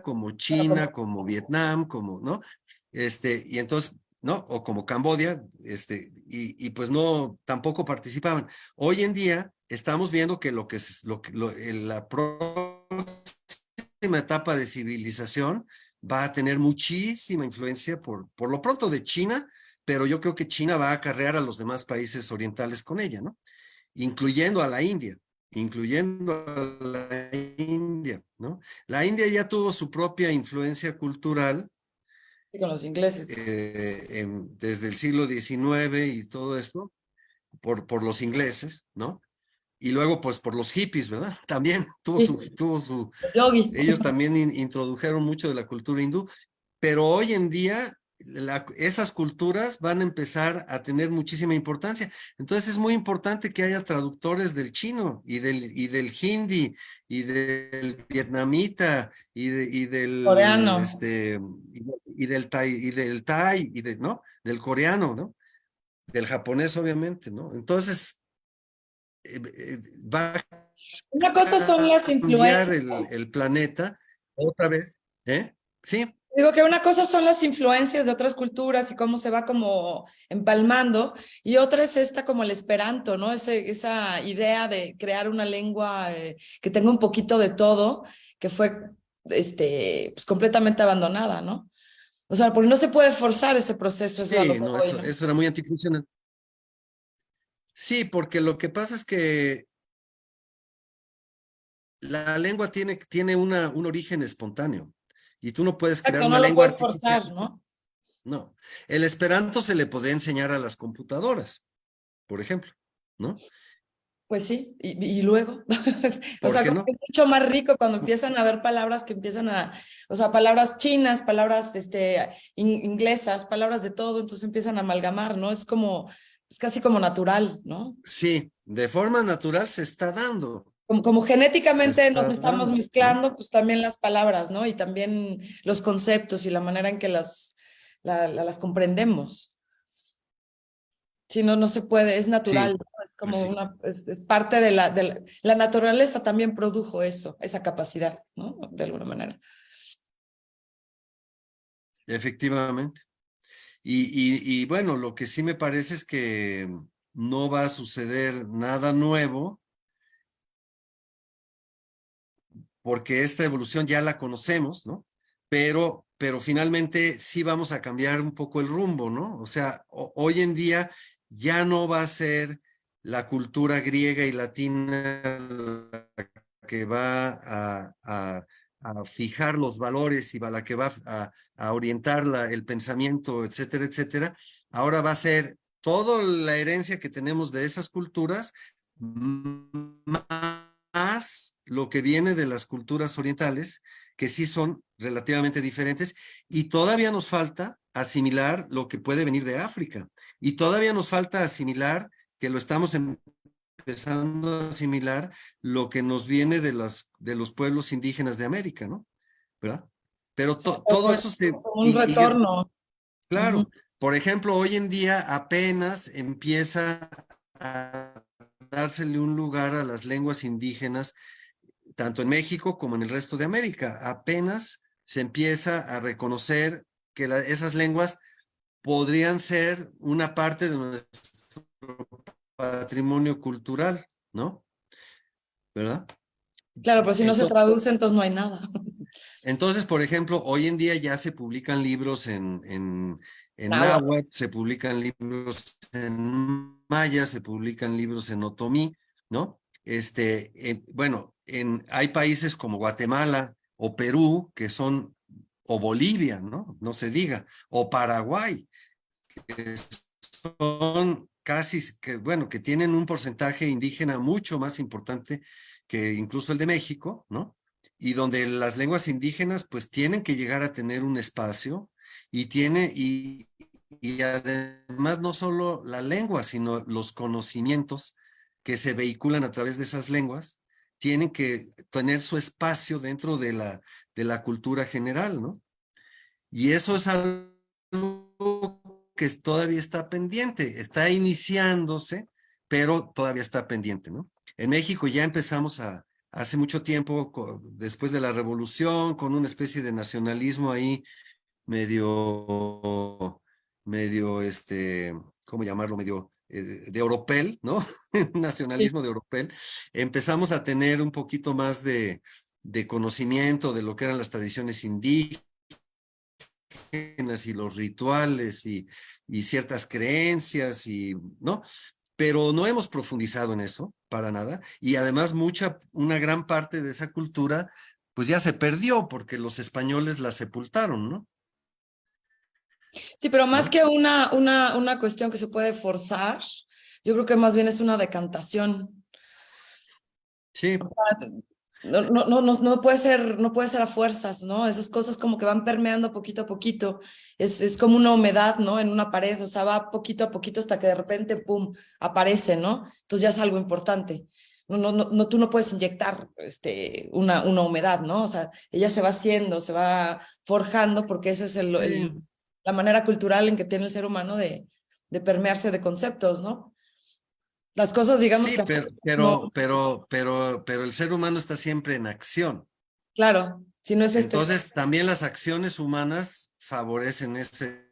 como China, como Vietnam, como, ¿no? Y entonces, ¿no? O como Camboya, y pues no, tampoco participaban. Hoy en día estamos viendo que la próxima etapa de civilización va a tener muchísima influencia por lo pronto de China, pero yo creo que China va a acarrear a los demás países orientales con ella, ¿no? Incluyendo a la India, ¿no? La India ya tuvo su propia influencia cultural Y con los ingleses. desde el siglo XIX y todo esto, por los ingleses, ¿no? Y luego, pues, por los hippies, ¿verdad? También Sí, los yogis. ellos también introdujeron mucho de la cultura hindú, pero hoy en día esas culturas van a empezar a tener muchísima importancia. Entonces es muy importante que haya traductores del chino y del hindi y del vietnamita Coreano. y del thai ¿no? Del coreano, ¿no? Del japonés, obviamente, ¿no? Entonces va Una cosa son las cambiar influencias. el planeta otra vez, ¿eh? Sí, Digo que una cosa son las influencias de otras culturas y cómo se va como empalmando, y otra es esta como el esperanto, ¿no? Esa idea de crear una lengua que tenga un poquito de todo, que fue pues, completamente abandonada, ¿no? O sea, porque no se puede forzar ese proceso, eso es a lo sí, que no, voy, eso, ¿no? eso era muy antifuncional. Sí, porque lo que pasa es que la lengua tiene un origen espontáneo y tú no puedes crear Exacto, no una lo lengua puedes artificial. forzar, ¿no? no. El esperanto se le podría enseñar a las computadoras, por ejemplo, ¿no? Pues sí, y luego, o ¿Por sea, qué como no? que es mucho más rico cuando empiezan a haber palabras que empiezan a, o sea, palabras chinas, palabras inglesas, palabras de todo, entonces empiezan a amalgamar, ¿no? Es casi como natural, ¿no? Sí, de forma natural se está dando, Como se genéticamente nos está estamos dando, ¿no? mezclando, pues también las palabras, ¿no? Y también los conceptos y la manera en que las comprendemos. Si no, no se puede, es natural, Sí, ¿no? Es pues como sí, es parte la naturaleza también produjo eso, esa capacidad, ¿no? De alguna manera. efectivamente. Y bueno, lo que sí me parece es que no va a suceder nada nuevo porque esta evolución ya la conocemos, ¿no? Pero finalmente sí vamos a cambiar un poco el rumbo, ¿no? O sea, hoy en día ya no va a ser la cultura griega y latina la que va a fijar los valores y la que va a orientar el pensamiento, etcétera, etcétera. Ahora va a ser toda la herencia que tenemos de esas culturas, más lo que viene de las culturas orientales, que sí son relativamente diferentes, y todavía nos falta asimilar lo que puede venir de África, y todavía nos falta asimilar, que lo estamos empezando a asimilar, lo que nos viene de los pueblos indígenas de América, ¿no? ¿Verdad? Pero todo eso Como un retorno. Ujú. claro, por ejemplo, hoy en día apenas empieza a dársele un lugar a las lenguas indígenas, tanto en México como en el resto de América. Apenas se empieza a reconocer que esas lenguas podrían ser una parte de nuestro patrimonio cultural, ¿no? ¿Verdad? Claro, pero si no se Entonces, traduce, entonces no hay nada. Entonces, por ejemplo, hoy en día ya se publican libros en Náhuatl. náhuatl, se publican libros en maya, se publican libros en otomí, ¿no? Bueno, hay países como Guatemala o Perú que son, o Bolivia, ¿no? No se diga, o Paraguay, que son bueno, que tienen un porcentaje indígena mucho más importante que incluso el de México, ¿no? Y donde las lenguas indígenas pues tienen que llegar a tener un espacio y además no solo la lengua, sino los conocimientos que se vehiculan a través de esas lenguas, tienen que tener su espacio dentro de la cultura general, ¿no? Y eso es algo que todavía está pendiente, está iniciándose, pero todavía está pendiente, ¿no? En México ya empezamos hace mucho tiempo, después de la revolución, con una especie de nacionalismo ahí medio, ¿cómo llamarlo? Medio de Oropel, ¿no? Sí. Nacionalismo de Oropel. Empezamos a tener un poquito más de conocimiento de lo que eran las tradiciones indígenas y los rituales y ciertas creencias y, ¿no? Pero no hemos profundizado en eso para nada. Y además una gran parte de esa cultura, pues ya se perdió porque los españoles la sepultaron, ¿no? Sí, pero más ¿No? que una cuestión que se puede forzar, yo creo que más bien es una decantación. Sí, No puede ser, no puede ser a fuerzas, ¿no? Esas cosas como que van permeando poquito a poquito. Es como una humedad, ¿no? En una pared, o sea, va poquito a poquito hasta que de repente, ¡pum!, aparece, ¿no? Entonces ya es algo importante. Tú no puedes inyectar una humedad, ¿no? O sea, ella se va haciendo, se va forjando, porque esa es sí, la manera cultural en que tiene el ser humano de permearse de conceptos, ¿no? Las cosas, digamos sí, que no, pero el ser humano está siempre en acción. claro, si no es Entonces, también las acciones humanas favorecen ese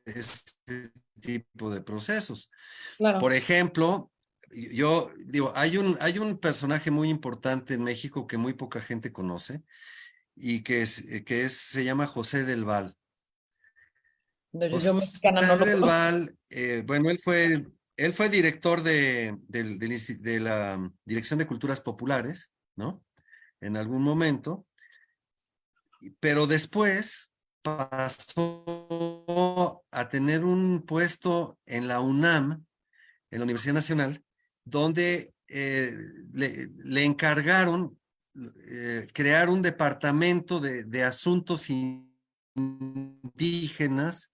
tipo de procesos. Por claro. ejemplo, yo digo, hay un personaje muy importante en México que muy poca gente conoce y se llama José del Val. No, yo José mexicana no lo del conozco. Val, bueno, él fue director de la Dirección de Culturas Populares, ¿no? En algún momento, pero después pasó a tener un puesto en la UNAM, en la Universidad Nacional, donde le encargaron crear un departamento de asuntos indígenas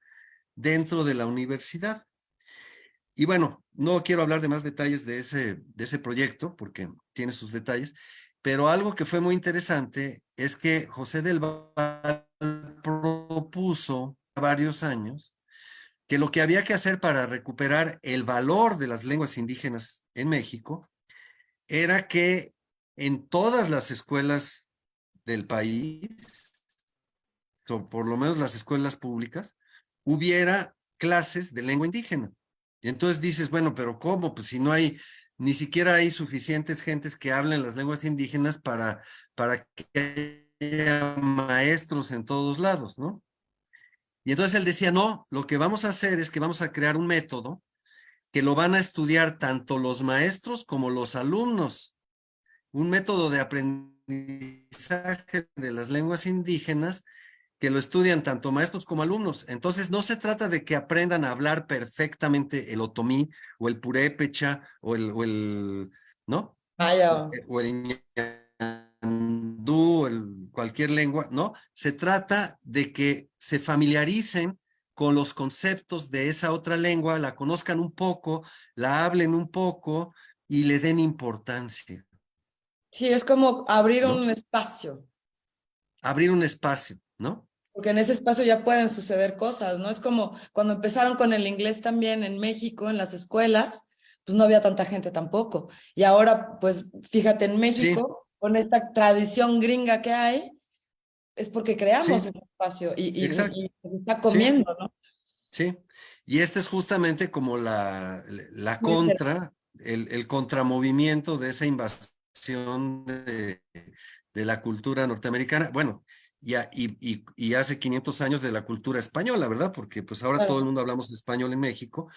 dentro de la universidad. Y bueno, no quiero hablar de más detalles de ese proyecto, porque tiene sus detalles, pero algo que fue muy interesante es que José del Val propuso varios años que lo que había que hacer para recuperar el valor de las lenguas indígenas en México era que en todas las escuelas del país, o por lo menos las escuelas públicas, hubiera clases de lengua indígena. Y entonces dices, bueno, pero ¿cómo? Pues si no hay, ni siquiera hay suficientes gentes que hablen las lenguas indígenas para que haya maestros en todos lados, ¿no? Y entonces él decía, no, lo que vamos a hacer es que vamos a crear un método que lo van a estudiar tanto los maestros como los alumnos, un método de aprendizaje de las lenguas indígenas que lo estudian tanto maestros como alumnos. Entonces, no se trata de que aprendan a hablar perfectamente el otomí o el purépecha ¿no? Vaya. O el ñandú, cualquier lengua, ¿no? Se trata de que se familiaricen con los conceptos de esa otra lengua, la conozcan un poco, la hablen un poco y le den importancia, Sí, es como abrir ¿no? un espacio, Abrir un espacio, ¿no? porque en ese espacio ya pueden suceder cosas, ¿no? Es como cuando empezaron con el inglés también en México, en las escuelas, pues no había tanta gente tampoco. Y ahora, pues fíjate, en Sí, México, con esta tradición gringa que hay, es porque creamos sí, ese espacio exacto, y se está sí. comiendo, ¿no? Sí, y este es justamente como la Muy cerca. contra, el contramovimiento de esa invasión de la cultura norteamericana. Bueno, y hace 500 años de la cultura española, ¿verdad? Porque pues ahora todo el Claro. mundo hablamos español en México,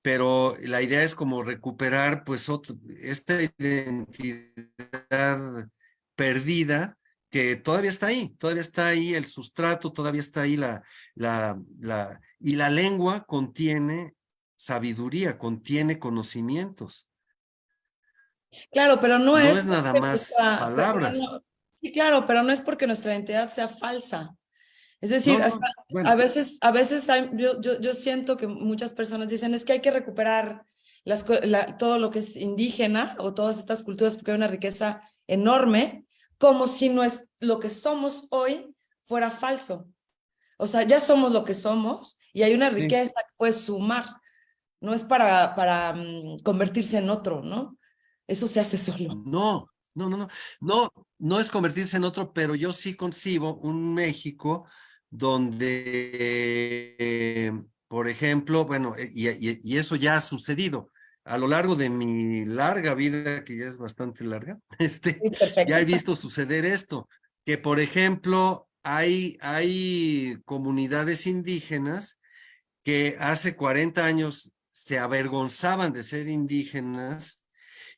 pero la idea es como recuperar pues esta identidad perdida que todavía está ahí el sustrato, todavía está ahí y la lengua contiene sabiduría, contiene conocimientos, Claro, pero no no es es nada porque más palabras. sí, claro, pero no es porque nuestra identidad sea falsa. Es No, decir, no, a bueno, veces, yo siento que muchas personas dicen es que hay que recuperar todo lo que es indígena o todas estas culturas porque hay una riqueza enorme, como si no es, lo que somos hoy fuera falso. O sea, ya somos lo que somos y hay una sí, riqueza que puedes sumar. No es para convertirse en otro, ¿no? Eso se hace solo. no es convertirse en otro, pero yo sí concibo un México donde, por ejemplo, bueno, y eso ya ha sucedido a lo largo de mi larga vida, que ya es bastante larga, Sí, ya perfecto. he visto suceder esto, que por ejemplo, hay comunidades indígenas que hace 40 años se avergonzaban de ser indígenas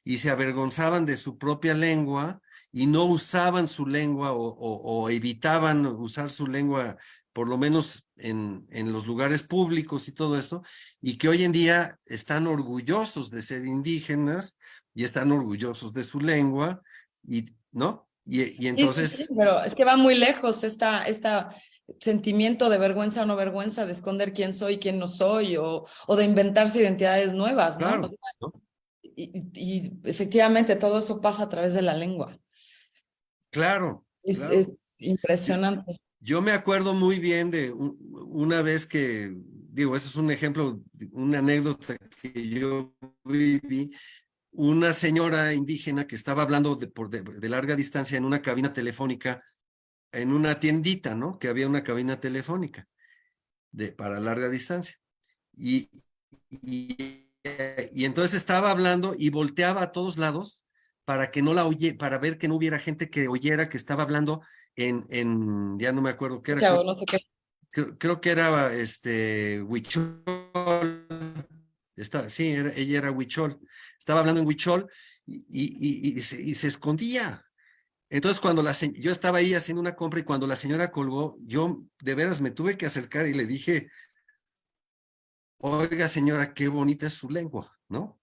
y se avergonzaban de su propia lengua y no usaban su lengua o evitaban usar su lengua, por lo menos en los lugares públicos y todo esto, y que hoy en día están orgullosos de ser indígenas y están orgullosos de su lengua, ¿no? Y Sí, sí, sí, entonces, pero es que va muy lejos esta sentimiento de vergüenza o no vergüenza, de esconder quién soy, quién no soy, o de inventarse identidades nuevas, ¿no? O claro, sea, ¿no? y efectivamente todo eso pasa a través de la lengua. Claro, claro. Es impresionante. Yo me acuerdo muy bien de una vez que, digo, este es un ejemplo, una anécdota que yo viví, una señora indígena que estaba hablando de larga distancia en una cabina telefónica, en una tiendita, ¿no? Que había una cabina telefónica para larga distancia. Y, y entonces estaba hablando y volteaba a todos lados para que no la oye, para ver que no hubiera gente que oyera que estaba hablando ya no me acuerdo qué era, Chao, no sé qué. creo que era Huichol. Sí, ella era Huichol. Estaba hablando en Huichol y se escondía. Entonces, yo estaba ahí haciendo una compra y cuando la señora colgó, yo de veras me tuve que acercar y le dije, oiga señora, qué bonita es su lengua, ¿no?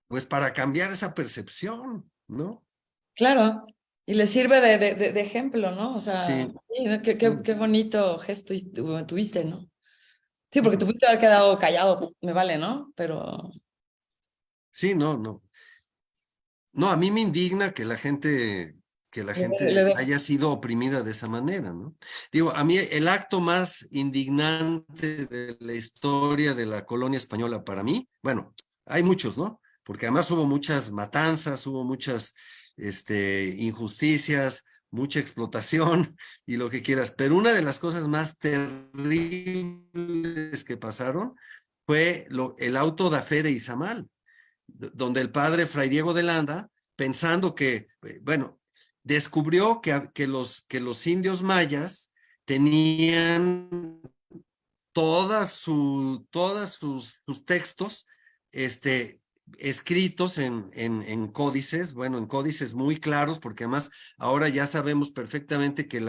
Pues para cambiar esa percepción, ¿no? Claro, y le sirve de ejemplo, ¿no? O sea, Sí, sí, ¿no? sí, Qué bonito gesto tuviste, ¿no? Sí, porque sí, tú pudiste haber quedado callado, me vale, ¿no? Pero sí, no, no. No, a mí me indigna que la gente le haya sido oprimida de esa manera, ¿no? Digo, a mí el acto más indignante de la historia de la colonia española para mí, bueno, hay muchos, ¿no? Porque además hubo muchas matanzas, hubo muchas, injusticias, mucha explotación y lo que quieras, pero una de las cosas más terribles que pasaron fue el auto da fe de Izamal donde el padre Fray Diego de Landa, pensando que, bueno, descubrió que los indios mayas tenían sus textos escritos en códices, bueno, en códices muy claros, porque además ahora ya sabemos perfectamente que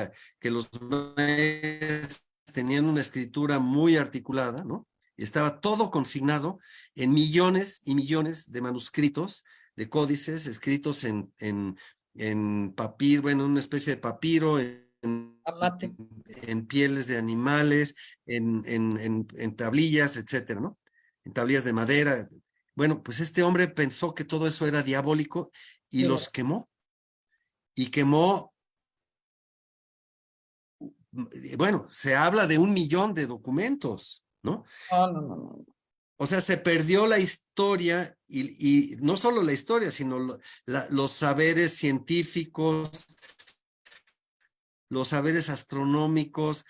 los mayas tenían una escritura muy articulada, ¿no? Y estaba todo consignado en millones y millones de manuscritos, de códices escritos en papiro, bueno, una especie de papiro, amate. en pieles de animales, en tablillas, etcétera, ¿no? En tablillas de madera. Bueno, pues este hombre pensó que todo eso era diabólico y Sí. los quemó. Y quemó, bueno, se habla de 1 millón de documentos, ¿no? No, no, no, no. O sea, se perdió la historia y no solo la historia, sino los saberes científicos, los saberes astronómicos,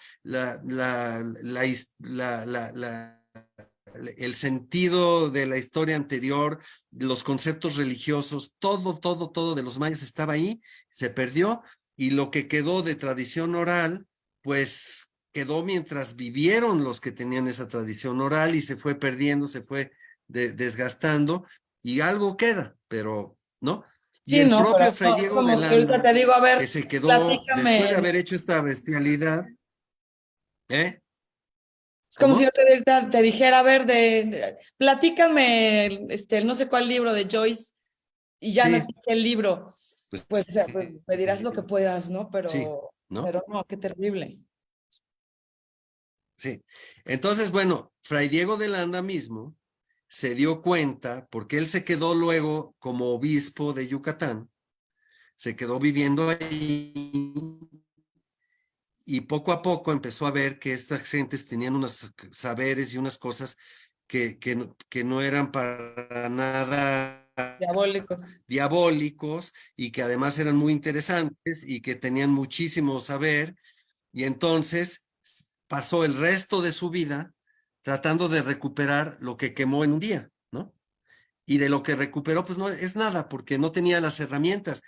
el sentido de la historia anterior, los conceptos religiosos, todo de los mayas estaba ahí, se perdió y lo que quedó de tradición oral, pues quedó mientras vivieron los que tenían esa tradición oral y se fue perdiendo, se fue desgastando y algo queda, pero ¿no? Y Sí, el no, pero propio Fray no, Diego de como si ahorita Landa, te digo, a que ver, se quedó después de platícame. haber hecho esta bestialidad, ¿eh? Es como si yo ¿Cómo? te dijera, a ver, platícame el no sé cuál libro de Joyce y ya no te Sí, dije el libro. pues Pues, o sea, pues me dirás lo que puedas, ¿no? sí, ¿no? Pero no, qué terrible. Sí. Entonces, bueno, Fray Diego de Landa mismo se dio cuenta, porque él se quedó luego como obispo de Yucatán, se quedó viviendo ahí y poco a poco empezó a ver que estas gentes tenían unos saberes y unas cosas que no eran para nada Diabólicos. diabólicos y que además eran muy interesantes y que tenían muchísimo saber. Y entonces pasó el resto de su vida tratando de recuperar lo que quemó en un día, ¿no? Y de lo que recuperó, pues no es nada, porque no tenía las herramientas,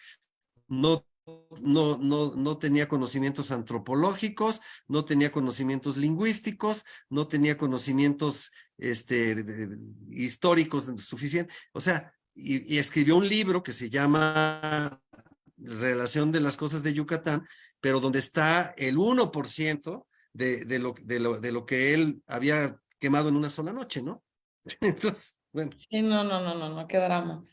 no, no tenía conocimientos antropológicos, no tenía conocimientos lingüísticos, no tenía conocimientos históricos suficientes. O sea, y escribió un libro que se llama Relación de las Cosas de Yucatán, pero donde está el 1% de lo que él había quemado en una sola noche, ¿no? Entonces, bueno, Sí, no, no, no, no, no, qué drama.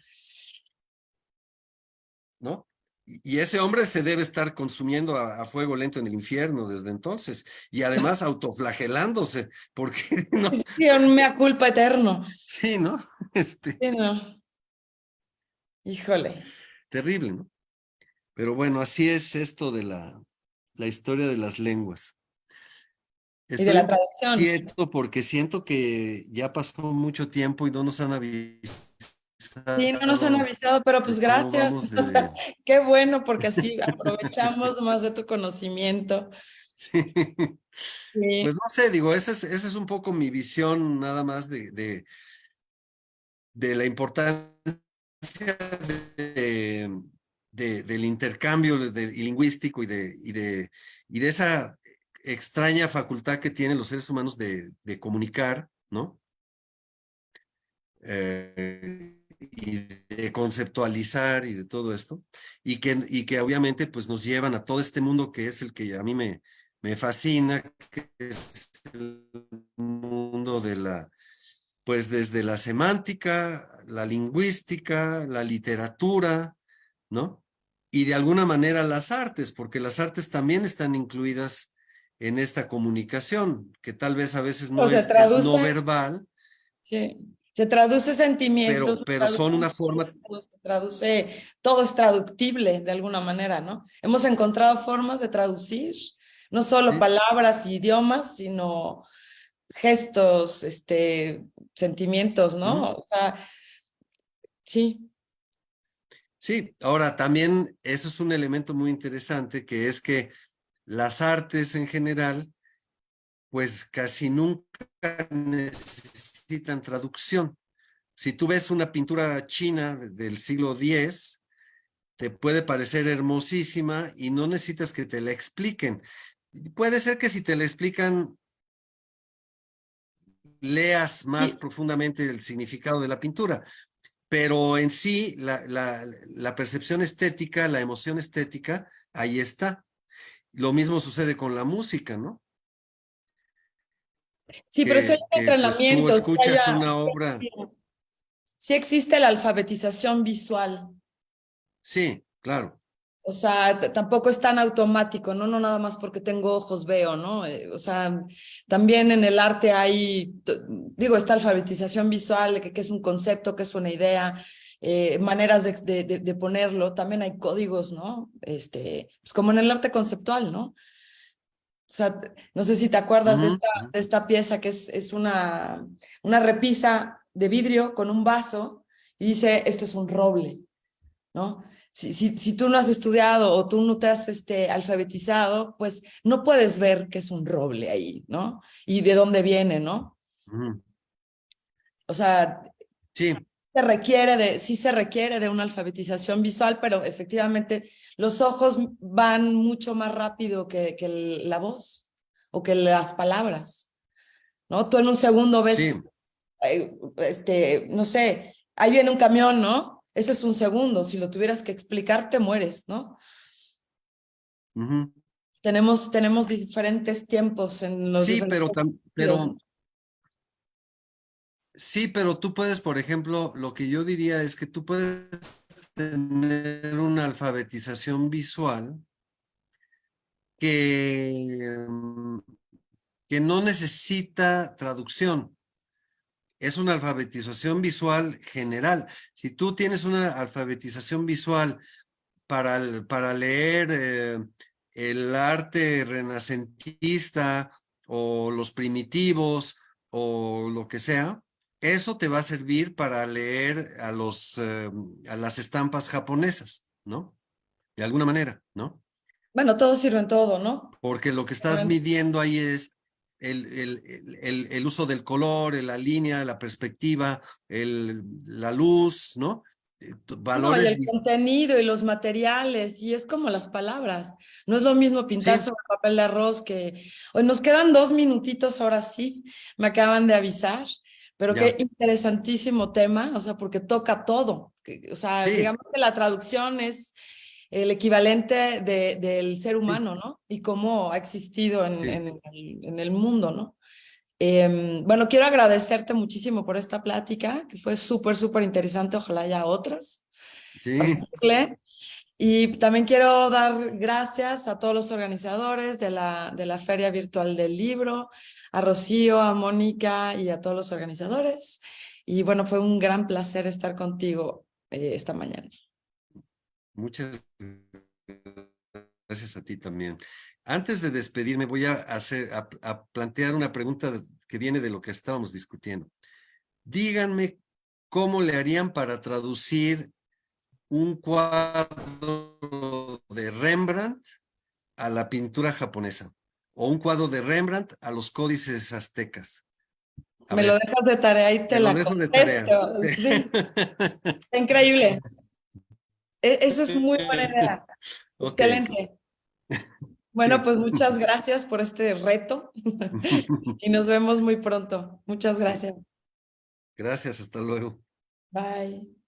¿no? Y ese hombre se debe estar consumiendo a fuego lento en el infierno desde entonces, y además autoflagelándose, porque no, Sí, un mea culpa eterno. sí, ¿no? Sí, no. Híjole. Terrible, ¿no? Pero bueno, así es esto de la historia de las lenguas. Y de Estoy la un poco traducción. quieto porque siento que ya pasó mucho tiempo y no nos han Sí, no nos han avisado avisado, pero pues de cómo gracias. vamos O sea, de... qué bueno, porque así aprovechamos más de tu conocimiento. Sí. Pues Sí. no sé, digo, esa es un poco mi visión nada más de la importancia de, del intercambio lingüístico y de esa extraña facultad que tienen los seres humanos de comunicar, ¿no? y de conceptualizar y de todo esto, y que obviamente pues nos llevan a todo este mundo que es el que a mí me fascina, que es el mundo de pues desde la semántica, la lingüística, la literatura, ¿no? Y de alguna manera las artes, porque las artes también están incluidas en esta comunicación, que tal vez a veces O no se es no traduce, verbal, sí, se traduce sentimientos, pero son una forma, se traduce, todo es traductible de alguna manera, ¿no? Hemos encontrado formas de traducir, no solo ¿sí? palabras y idiomas, sino gestos, sentimientos, Ujú. ¿no? O sea, sí. Sí, ahora también eso es un elemento muy interesante, que es que las artes en general, pues casi nunca necesitan traducción. Si tú ves una pintura china del siglo X, te puede parecer hermosísima y no necesitas que te la expliquen. Puede ser que si te la explican, leas más Y, profundamente el significado de la pintura, pero en sí, la percepción estética, la emoción estética, ahí está. Lo mismo sucede con la música, ¿no? sí, pero si hay un Que pues tú entrenamiento, escuchas una obra, sí existe la alfabetización visual. sí, claro, O sea, tampoco es tan automático, ¿no? No nada más porque tengo ojos veo, ¿no? O sea, también en el arte hay, digo, esta alfabetización visual, que es un concepto, que es una idea, maneras de ponerlo. También hay códigos, ¿no? Pues como en el arte conceptual, ¿no? O sea, no sé si te acuerdas ujú, ujú, de esta pieza que es una repisa de vidrio con un vaso y dice, esto es un roble, ¿no? Si tú no has estudiado o tú no te has alfabetizado, pues no puedes ver que es un roble ahí, ¿no? Y de dónde viene, ¿no? ujú. O sea, Sí, sí se requiere de una alfabetización visual, pero efectivamente los ojos van mucho más rápido que la voz o que las palabras, ¿no? Tú en un segundo sí, ves, no sé, ahí viene un camión, ¿no? Ese es un segundo, si lo tuvieras que explicar, te mueres, ¿no? ujú. Tenemos diferentes tiempos en los Sí, diferentes sentidos, ¿no? sí, pero tú puedes, por ejemplo, lo que yo diría es que tú puedes tener una alfabetización visual que, que no necesita traducción. Es una alfabetización visual general. Si tú tienes una alfabetización visual para leer el arte renacentista o los primitivos o lo que sea, eso te va a servir para leer a las estampas japonesas, ¿no? De alguna manera, ¿no? Bueno, todo sirve en todo, ¿no? Porque lo que estás midiendo ahí es el uso del color, la línea, la perspectiva, la luz, ¿no? No, y Valores, el contenido y los materiales, y es como las palabras. No es lo mismo pintar sí, sobre papel de arroz que... Hoy nos quedan 2 minutitos, ahora sí, me acaban de avisar, pero qué ya, interesantísimo tema, o sea, porque toca todo. O sea, sí, digamos que la traducción es el equivalente del ser sí, humano, ¿no? Y cómo ha existido sí, en el mundo, ¿no? Bueno, quiero agradecerte muchísimo por esta plática, que fue súper, súper interesante. Ojalá haya otras para sí. seguirle. Y también quiero dar gracias a todos los organizadores de la Feria Virtual del Libro, a Rocío, a Mónica y a todos los organizadores. Y bueno, fue un gran placer estar contigo esta mañana. Muchas gracias a ti también. Antes de despedirme, voy a plantear una pregunta que viene de lo que estábamos discutiendo. Díganme cómo le harían para traducir un cuadro de Rembrandt a la pintura japonesa o un cuadro de Rembrandt a los códices aztecas. A Me lo ver, dejas de tarea y te te lo la dejo de tarea. contesto. Sí. Sí, está increíble. Eso es muy buena idea. Ok. Excelente. Bueno, Sí. pues muchas gracias por este reto y nos vemos muy pronto. Muchas Sí. gracias. Gracias, hasta luego. Bye.